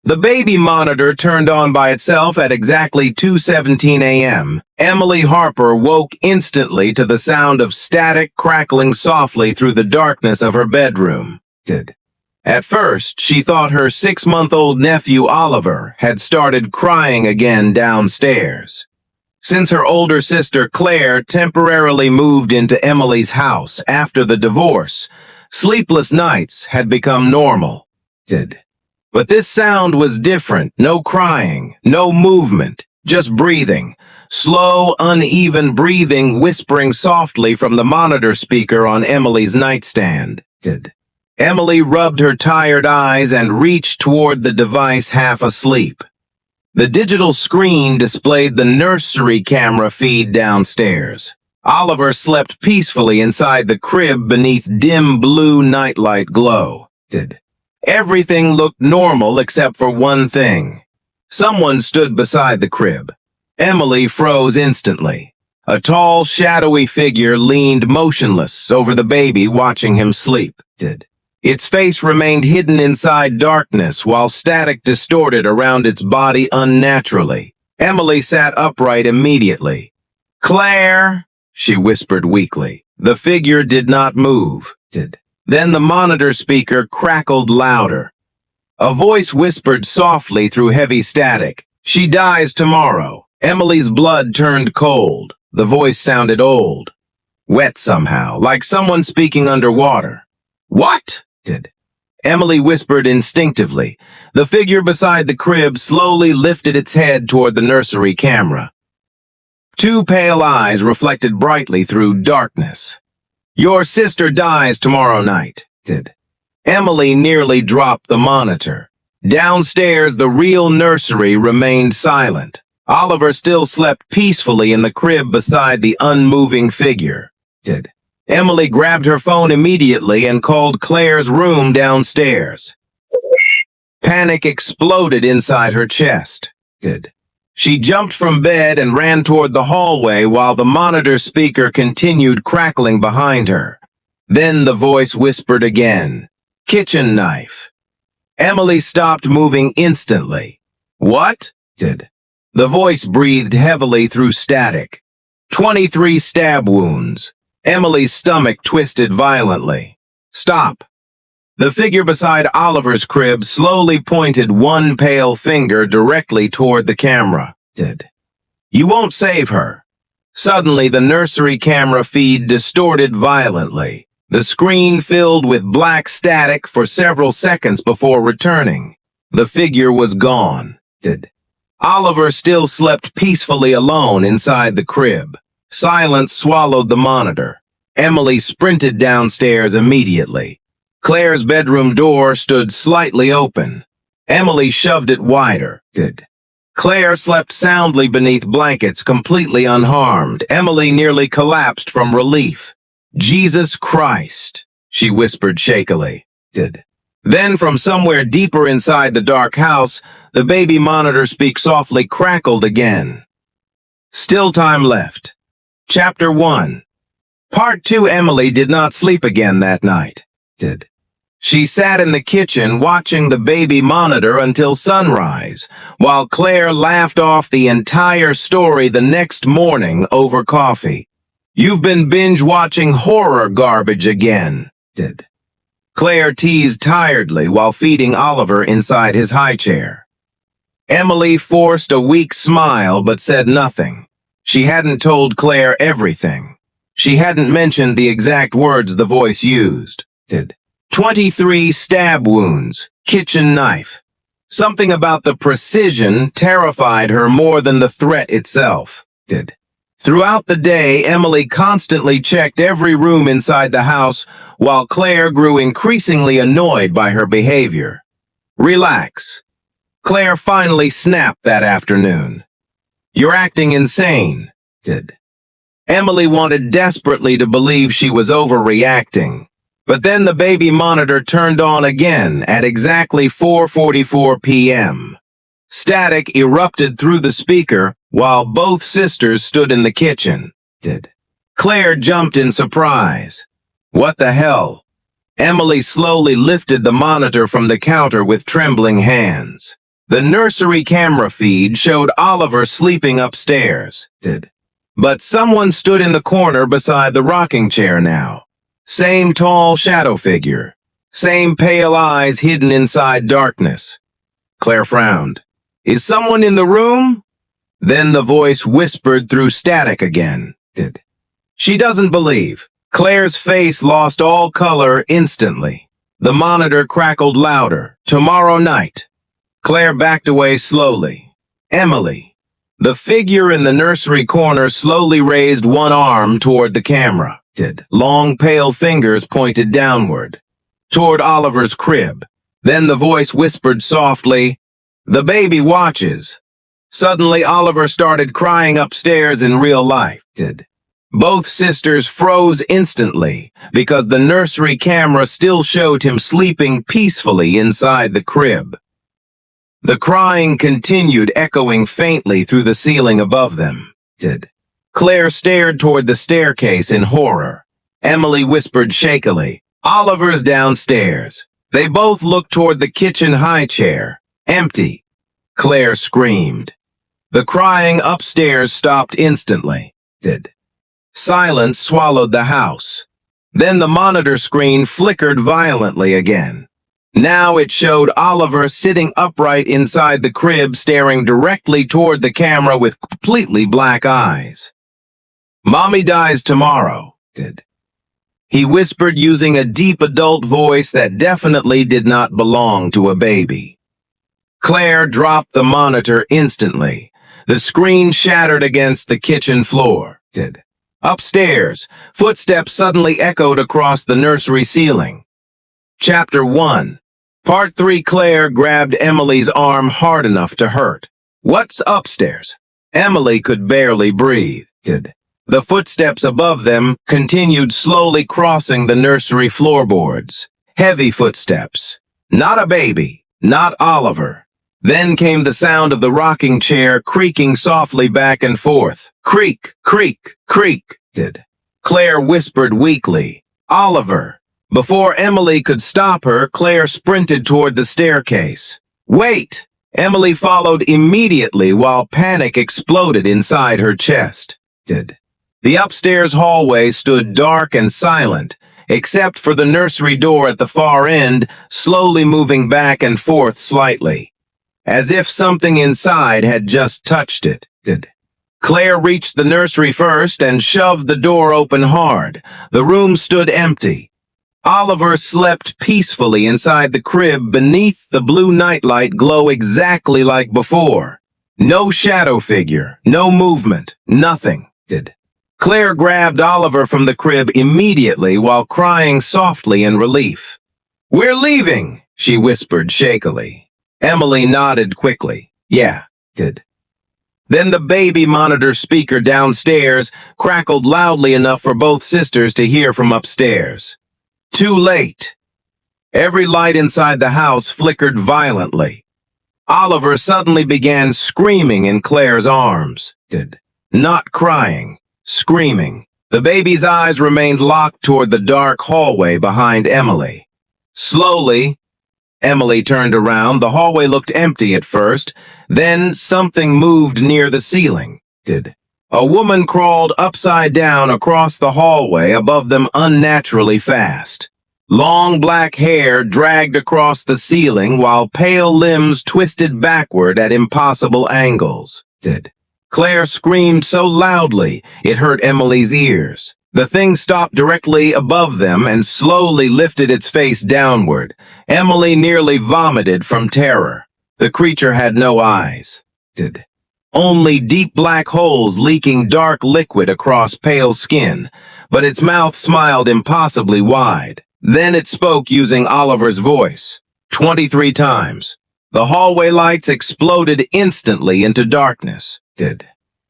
The baby monitor turned on by itself at exactly 2:17 a.m. Emily Harper woke instantly to the sound of static crackling softly through the darkness of her bedroom. At first, she thought her 6-month-old nephew Oliver had started crying again downstairs. Since her older sister Claire temporarily moved into Emily's house after the divorce, sleepless nights had become normal. But this sound was different. No crying, no movement, just breathing. Slow, uneven breathing whispering softly from the monitor speaker on Emily's nightstand. Emily rubbed her tired eyes and reached toward the device half asleep. The digital screen displayed the nursery camera feed downstairs. Oliver slept peacefully inside the crib beneath dim blue nightlight glow. Everything looked normal except for one thing. Someone stood beside the crib. Emily froze instantly. A tall, shadowy figure leaned motionless over the baby, watching him sleep. Its face remained hidden inside darkness while static distorted around its body unnaturally. Emily sat upright immediately. "Claire," she whispered weakly. The figure did not move. Then the monitor speaker crackled louder. A voice whispered softly through heavy static. "She dies tomorrow." Emily's blood turned cold. The voice sounded old, wet somehow, like someone speaking underwater. "What?" Emily whispered instinctively. The figure beside the crib slowly lifted its head toward the nursery camera. Two pale eyes reflected brightly through darkness. "Your sister dies tomorrow night." Emily nearly dropped the monitor. Downstairs, the real nursery remained silent. Oliver still slept peacefully in the crib beside the unmoving figure. Emily grabbed her phone immediately and called Claire's room downstairs. Panic exploded inside her chest. She jumped from bed and ran toward the hallway while the monitor speaker continued crackling behind her. Then the voice whispered again, "Kitchen knife." Emily stopped moving instantly. "What?" The voice breathed heavily through static. 23 stab wounds. Emily's stomach twisted violently. "Stop." The figure beside Oliver's crib slowly pointed one pale finger directly toward the camera. "You won't save her." Suddenly, the nursery camera feed distorted violently. The screen filled with black static for several seconds before returning. The figure was gone. Oliver still slept peacefully alone inside the crib. Silence swallowed the monitor. Emily sprinted downstairs immediately. Claire's bedroom door stood slightly open. Emily shoved it wider. Claire slept soundly beneath blankets, completely unharmed. Emily nearly collapsed from relief. "Jesus Christ," she whispered shakily. Then from somewhere deeper inside the dark house, the baby monitor speak softly crackled again. Still time left. Chapter 1. Part 2. Emily did not sleep again that night. She sat in the kitchen watching the baby monitor until sunrise, while Claire laughed off the entire story the next morning over coffee. "You've been binge-watching horror garbage again," Claire teased tiredly while feeding Oliver inside his high chair. Emily forced a weak smile but said nothing. She hadn't told Claire everything. She hadn't mentioned the exact words the voice used. 23 stab wounds, kitchen knife. Something about the precision terrified her more than the threat itself. Throughout the day, Emily constantly checked every room inside the house, while Claire grew increasingly annoyed by her behavior. "Relax." Claire finally snapped that afternoon. "You're acting insane." Emily wanted desperately to believe she was overreacting. But then the baby monitor turned on again at exactly 4:44 p.m. Static erupted through the speaker while both sisters stood in the kitchen. Claire jumped in surprise. "What the hell?" Emily slowly lifted the monitor from the counter with trembling hands. The nursery camera feed showed Oliver sleeping upstairs. But someone stood in the corner beside the rocking chair now. Same tall shadow figure. Same pale eyes hidden inside darkness. Claire frowned. Is someone in the room? Then the voice whispered through static again. She doesn't believe. Claire's face lost all color instantly. The monitor crackled louder. Tomorrow night. Claire backed away slowly. Emily. The figure in the nursery corner slowly raised one arm toward the camera. Long pale fingers pointed downward, toward Oliver's crib. Then the voice whispered softly, "The baby watches." Suddenly Oliver started crying upstairs in real life. Both sisters froze instantly because the nursery camera still showed him sleeping peacefully inside the crib. The crying continued, echoing faintly through the ceiling above them. Claire stared toward the staircase in horror. Emily whispered shakily, "Oliver's downstairs." They both looked toward the kitchen high chair. Empty. Claire screamed. The crying upstairs stopped instantly. Silence swallowed the house. Then the monitor screen flickered violently again. Now it showed Oliver sitting upright inside the crib, staring directly toward the camera with completely black eyes. "Mommy dies tomorrow," he whispered using a deep adult voice that definitely did not belong to a baby. Claire dropped the monitor instantly. The screen shattered against the kitchen floor. Upstairs, footsteps suddenly echoed across the nursery ceiling. Chapter 1. Part 3. Claire grabbed Emily's arm hard enough to hurt. "What's upstairs?" Emily could barely breathe. The footsteps above them continued, slowly crossing the nursery floorboards. Heavy footsteps. Not a baby. Not Oliver. Then came the sound of the rocking chair creaking softly back and forth. Creak, creak, creak. Claire whispered weakly, "Oliver." Before Emily could stop her, Claire sprinted toward the staircase. "Wait!" Emily followed immediately while panic exploded inside her chest. The upstairs hallway stood dark and silent, except for the nursery door at the far end, slowly moving back and forth slightly, as if something inside had just touched it. Claire reached the nursery first and shoved the door open hard. The room stood empty. Oliver slept peacefully inside the crib beneath the blue nightlight glow exactly like before. No shadow figure, no movement, nothing. Claire grabbed Oliver from the crib immediately while crying softly in relief. "We're leaving," she whispered shakily. Emily nodded quickly. "Yeah." Then the baby monitor speaker downstairs crackled loudly enough for both sisters to hear from upstairs. Too late. Every light inside the house flickered violently. Oliver suddenly began screaming in Claire's arms. Not crying, screaming. The baby's eyes remained locked toward the dark hallway behind Emily. Slowly, Emily turned around. The hallway looked empty at first. Then something moved near the ceiling. A woman crawled upside down across the hallway above them unnaturally fast. Long black hair dragged across the ceiling while pale limbs twisted backward at impossible angles. Claire screamed so loudly it hurt Emily's ears. The thing stopped directly above them and slowly lifted its face downward. Emily nearly vomited from terror. The creature had no eyes. Only deep black holes leaking dark liquid across pale skin, but its mouth smiled impossibly wide. Then it spoke using Oliver's voice. 23 times. The hallway lights exploded instantly into darkness.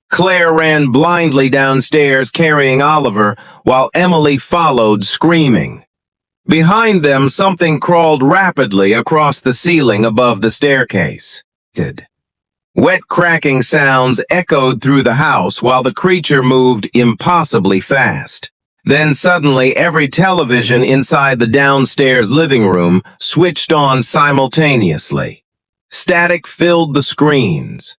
Claire ran blindly downstairs carrying Oliver, while Emily followed screaming. Behind them, something crawled rapidly across the ceiling above the staircase. Wet cracking sounds echoed through the house while the creature moved impossibly fast. Then suddenly every television inside the downstairs living room switched on simultaneously. Static filled the screens.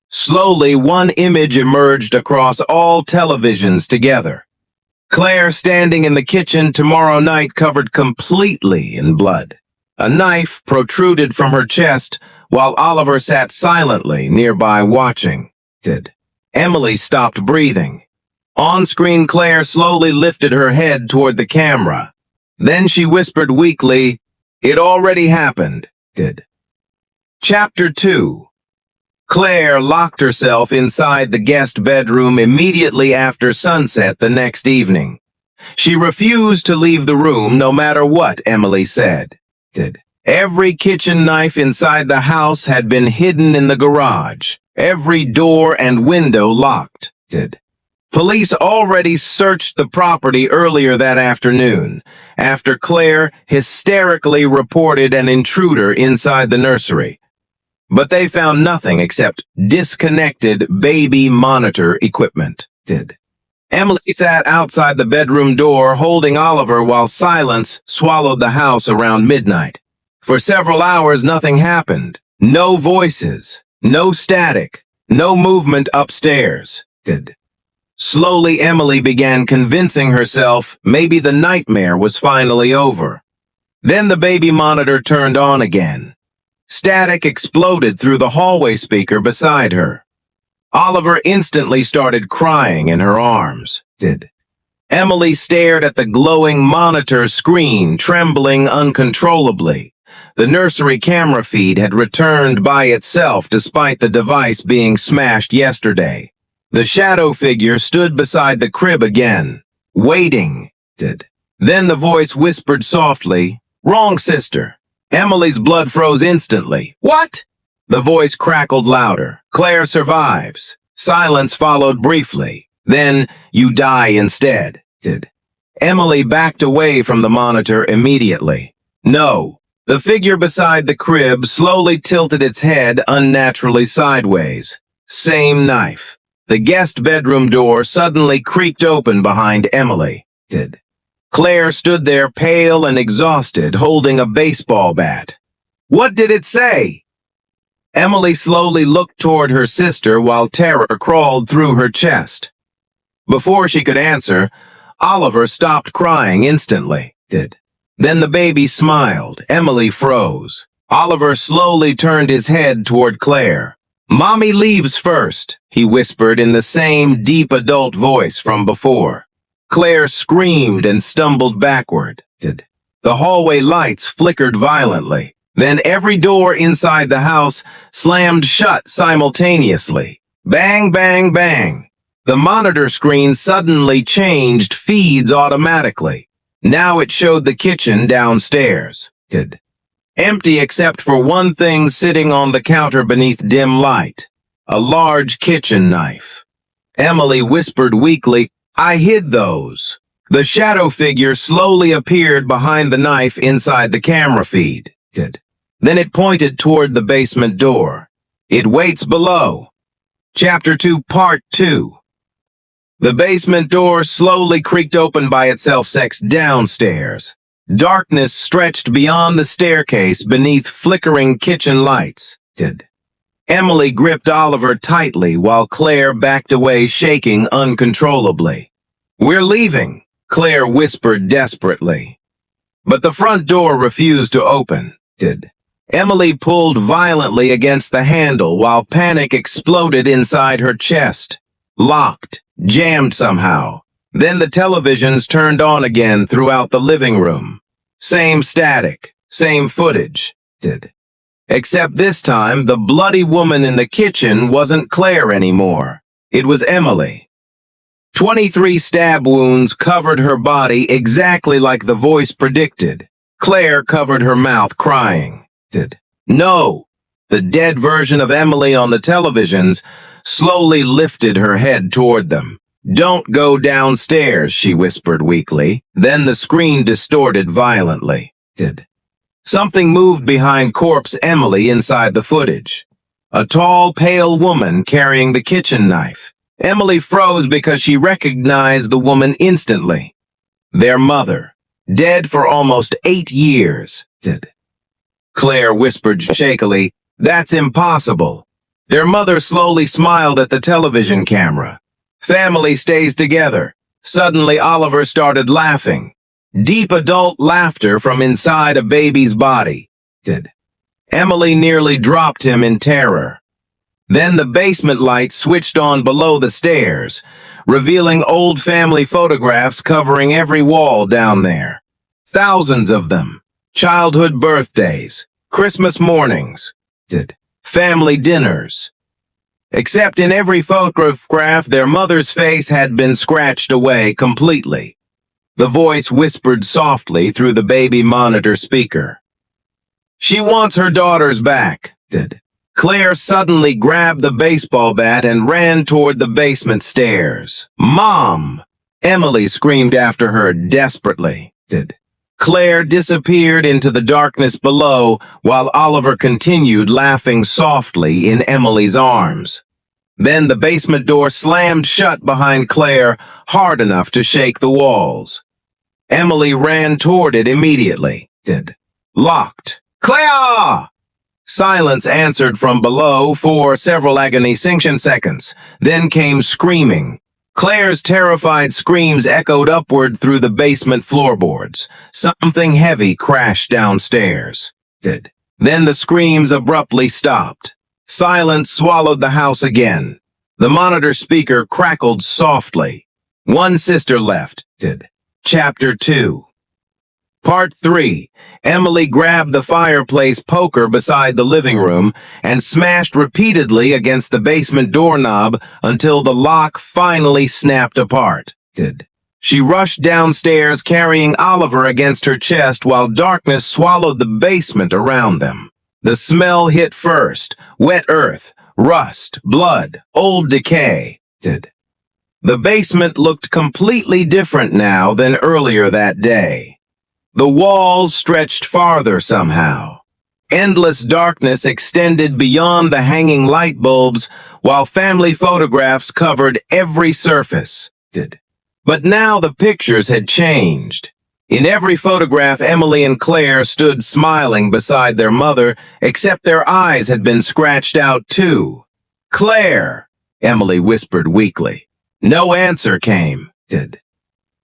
Slowly, one image emerged across all televisions together. Claire standing in the kitchen tomorrow night covered completely in blood. A knife protruded from her chest while Oliver sat silently nearby watching. Emily stopped breathing. On-screen, Claire slowly lifted her head toward the camera. Then she whispered weakly, "It already happened." Chapter 2. Claire locked herself inside the guest bedroom immediately after sunset the next evening. She refused to leave the room no matter what Emily said. Every kitchen knife inside the house had been hidden in the garage, every door and window locked. Police already searched the property earlier that afternoon, after Claire hysterically reported an intruder inside the nursery. But they found nothing except disconnected baby monitor equipment. Emily sat outside the bedroom door holding Oliver while silence swallowed the house around midnight. For several hours nothing happened. No voices, no static, no movement upstairs. Slowly Emily began convincing herself maybe the nightmare was finally over. Then the baby monitor turned on again. Static exploded through the hallway speaker beside her. Oliver instantly started crying in her arms. Emily stared at the glowing monitor screen, trembling uncontrollably. The nursery camera feed had returned by itself despite the device being smashed yesterday. The shadow figure stood beside the crib again, waiting. Then the voice whispered softly, "Wrong, sister." Emily's blood froze instantly. "What?" The voice crackled louder. "Claire survives." Silence followed briefly. Then, "You die instead." Emily backed away from the monitor immediately. "No." The figure beside the crib slowly tilted its head unnaturally sideways. Same knife. The guest bedroom door suddenly creaked open behind Emily. Claire stood there pale and exhausted, holding a baseball bat. "What did it say?" Emily slowly looked toward her sister while terror crawled through her chest. Before she could answer, Oliver stopped crying instantly. Then the baby smiled. Emily froze. Oliver slowly turned his head toward Claire. "Mommy leaves first," he whispered in the same deep adult voice from before. Claire screamed and stumbled backward. The hallway lights flickered violently. Then every door inside the house slammed shut simultaneously. Bang, bang, bang. The monitor screen suddenly changed feeds automatically. Now it showed the kitchen downstairs. Empty except for one thing sitting on the counter beneath dim light. A large kitchen knife. Emily whispered weakly, "I hid those." The shadow figure slowly appeared behind the knife inside the camera feed. Then it pointed toward the basement door. "It waits below." Chapter 2, Part 2. The basement door slowly creaked open by itself downstairs. Darkness stretched beyond the staircase beneath flickering kitchen lights. Emily gripped Oliver tightly while Claire backed away, shaking uncontrollably. "We're leaving," Claire whispered desperately. But the front door refused to open. Emily pulled violently against the handle while panic exploded inside her chest. Locked, jammed somehow. Then the televisions turned on again throughout the living room. Same static, same footage. Except this time, the bloody woman in the kitchen wasn't Claire anymore. It was Emily. 23 stab wounds covered her body exactly like the voice predicted. Claire covered her mouth, crying. "No!" The dead version of Emily on the televisions slowly lifted her head toward them. "Don't go downstairs," she whispered weakly. Then the screen distorted violently. Something moved behind corpse Emily inside the footage. A tall, pale woman carrying the kitchen knife. Emily froze because she recognized the woman instantly. Their mother, dead for almost 8 years. Claire whispered shakily. That's impossible. Their mother slowly smiled at the television camera. Family stays together. Suddenly Oliver started laughing. Deep adult laughter from inside a baby's body. Emily nearly dropped him in terror. Then the basement light switched on below the stairs, revealing old family photographs covering every wall down there. Thousands of them. Childhood birthdays, Christmas mornings, family dinners. Except in every photograph, their mother's face had been scratched away completely. The voice whispered softly through the baby monitor speaker. She wants her daughters back. Claire suddenly grabbed the baseball bat and ran toward the basement stairs. Mom! Emily screamed after her desperately. Claire disappeared into the darkness below while Oliver continued laughing softly in Emily's arms. Then the basement door slammed shut behind Claire hard enough to shake the walls. Emily ran toward it immediately. Locked. Claire! Silence answered from below for several agonizing seconds. Then came screaming. Claire's terrified screams echoed upward through the basement floorboards. Something heavy crashed downstairs. Then the screams abruptly stopped. Silence swallowed the house again. The monitor speaker crackled softly. One sister left. Chapter 2. Part 3. Emily grabbed the fireplace poker beside the living room and smashed repeatedly against the basement doorknob until the lock finally snapped apart. She rushed downstairs carrying Oliver against her chest while darkness swallowed the basement around them. The smell hit first. Wet earth, rust, blood, old decay. The basement looked completely different now than earlier that day. The walls stretched farther somehow. Endless darkness extended beyond the hanging light bulbs, while family photographs covered every surface. But now the pictures had changed. In every photograph, Emily and Claire stood smiling beside their mother, except their eyes had been scratched out too. Claire, Emily whispered weakly. No answer came.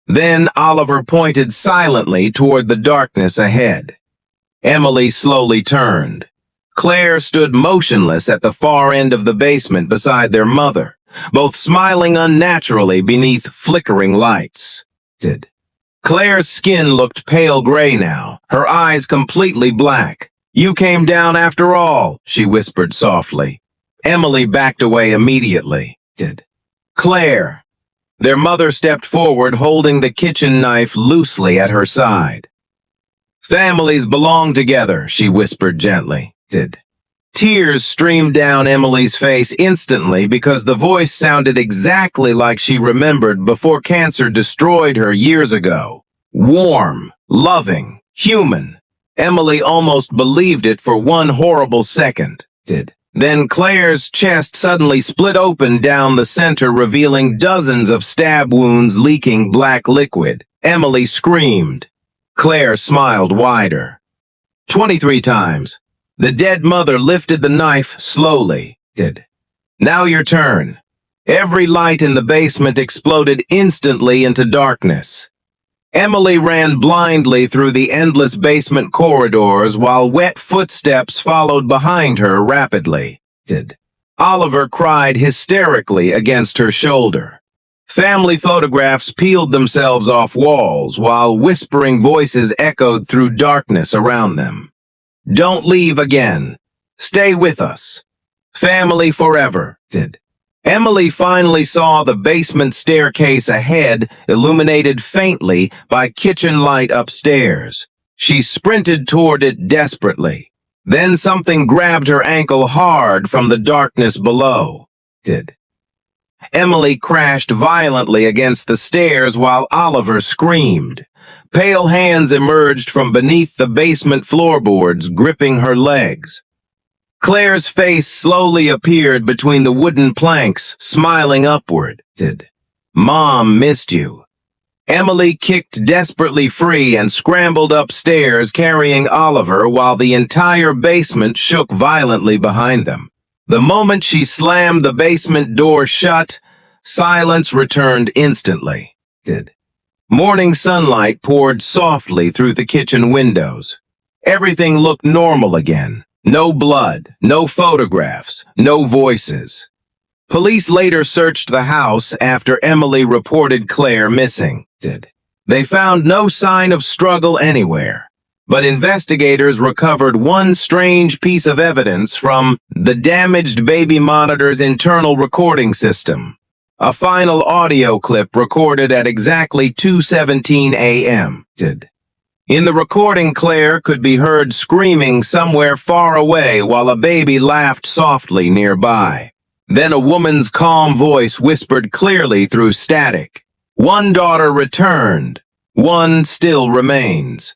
Then Oliver pointed silently toward the darkness ahead. Emily slowly turned. Claire stood motionless at the far end of the basement beside their mother, both smiling unnaturally beneath flickering lights. Claire's skin looked pale gray now, her eyes completely black. You came down after all, she whispered softly. Emily backed away immediately. Claire. Their mother stepped forward, holding the kitchen knife loosely at her side. Families belong together, she whispered gently. Tears streamed down Emily's face instantly because the voice sounded exactly like she remembered before cancer destroyed her years ago. Warm, loving, human. Emily almost believed it for one horrible second. Then Claire's chest suddenly split open down the center, revealing dozens of stab wounds leaking black liquid. Emily screamed. Claire smiled wider. 23 times. The dead mother lifted the knife slowly. Now your turn. Every light in the basement exploded instantly into darkness. Emily ran blindly through the endless basement corridors while wet footsteps followed behind her rapidly. Oliver cried hysterically against her shoulder. Family photographs peeled themselves off walls while whispering voices echoed through darkness around them. Don't leave again. Stay with us. Family forever. Emily finally saw the basement staircase ahead, illuminated faintly by kitchen light upstairs. She sprinted toward it desperately. Then something grabbed her ankle hard from the darkness below. Emily crashed violently against the stairs while Oliver screamed. Pale hands emerged from beneath the basement floorboards, gripping her legs. Claire's face slowly appeared between the wooden planks, smiling upward. Mom missed you. Emily kicked desperately free and scrambled upstairs carrying Oliver while the entire basement shook violently behind them. The moment she slammed the basement door shut, silence returned instantly. Morning sunlight poured softly through the kitchen windows. Everything looked normal again. No blood, no photographs, no voices. Police later searched the house after Emily reported Claire missing. They found no sign of struggle anywhere, but investigators recovered one strange piece of evidence from the damaged baby monitor's internal recording system. A final audio clip recorded at exactly 2:17 a.m. In the recording, Claire could be heard screaming somewhere far away while a baby laughed softly nearby. Then a woman's calm voice whispered clearly through static, "One daughter returned. One still remains."